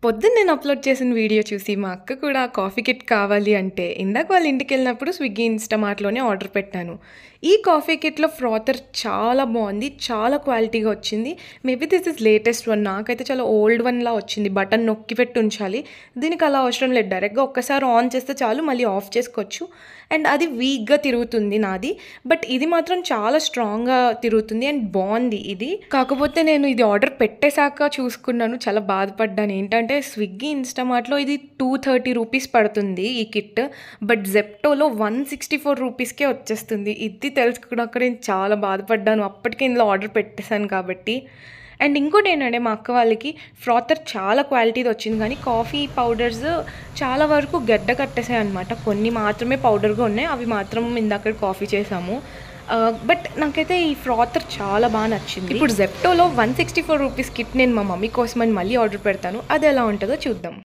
పొద్దున్న నేను అప్‌లోడ్ చేసిన వీడియో చూసి మా అక్క కూడా కాఫీ కిట్ కావాలి అంటే, ఇందాక వాళ్ళ ఇంటికెళ్ళినప్పుడు స్విగ్గీ, ఇన్‌స్టామార్ట్‌లోనే ఆర్డర్ పెట్టాను. ఈ కాఫీ కిట్‌లో ఫ్రాతర్ చాలా బావుంది. చాలా క్వాలిటీగా వచ్చింది. Maybe this is latest one. నాకైతే చాలా ఓల్డ్ వన్‌లా వచ్చింది. బటన్ నొక్కి పెట్టి ఉంచాలి. దీనికి అలా అవసరం లేదు. డైరెక్ట్‌గా ఒక్కసారి ఆన్ చేస్తే చాలు, మళ్ళీ ఆఫ్ చేసుకోవచ్చు. అండ్ అది వీక్‌గా తిరుగుతుంది నాది. బట్ ఇది మాత్రం చాలా స్ట్రాంగ్‌గా తిరుగుతుంది అండ్ బావుంది ఇది. కాకపోతే నేను ఇది ఆర్డర్ పెట్టేసాక చూసుకున్నాను. చాలా బాధపడ్డాను. ఏంటంటే స్విగ్గీ, ఇన్‌స్టామార్ట్‌లో ఇది 230 రూపీస్ పడుతుంది ఈ కిట్. బట్ జెప్టోలో 164 రూపీస్‌కే వచ్చేస్తుంది. ఇది తెలుసుకున్నాక నేను చాలా బాధపడ్డాను. అప్పటికే ఇందులో ఆర్డర్ పెట్టేసాను కాబట్టి. అండ్ ఇంకోటేంటంటే మా అక్క వాళ్ళకి ఫ్రాతర్ చాలా క్వాలిటీది వచ్చింది, కానీ కాఫీ పౌడర్స్ చాలా వరకు గడ్డ కట్టేసాయన్నమాట. కొన్ని మాత్రమే పౌడర్‌గా ఉన్నాయి. అవి మాత్రం ఇందాక కాఫీ చేసాము. బట్ నాకైతే ఈ ఫ్రాతర్ చాలా బాగా నచ్చింది. ఇప్పుడు జెప్టోలో 164 రూపీస్ కిట్ నేను మా మమ్మీ కోసమని మళ్ళీ ఆర్డర్ పెడతాను. అది ఎలా ఉంటుందో చూద్దాం.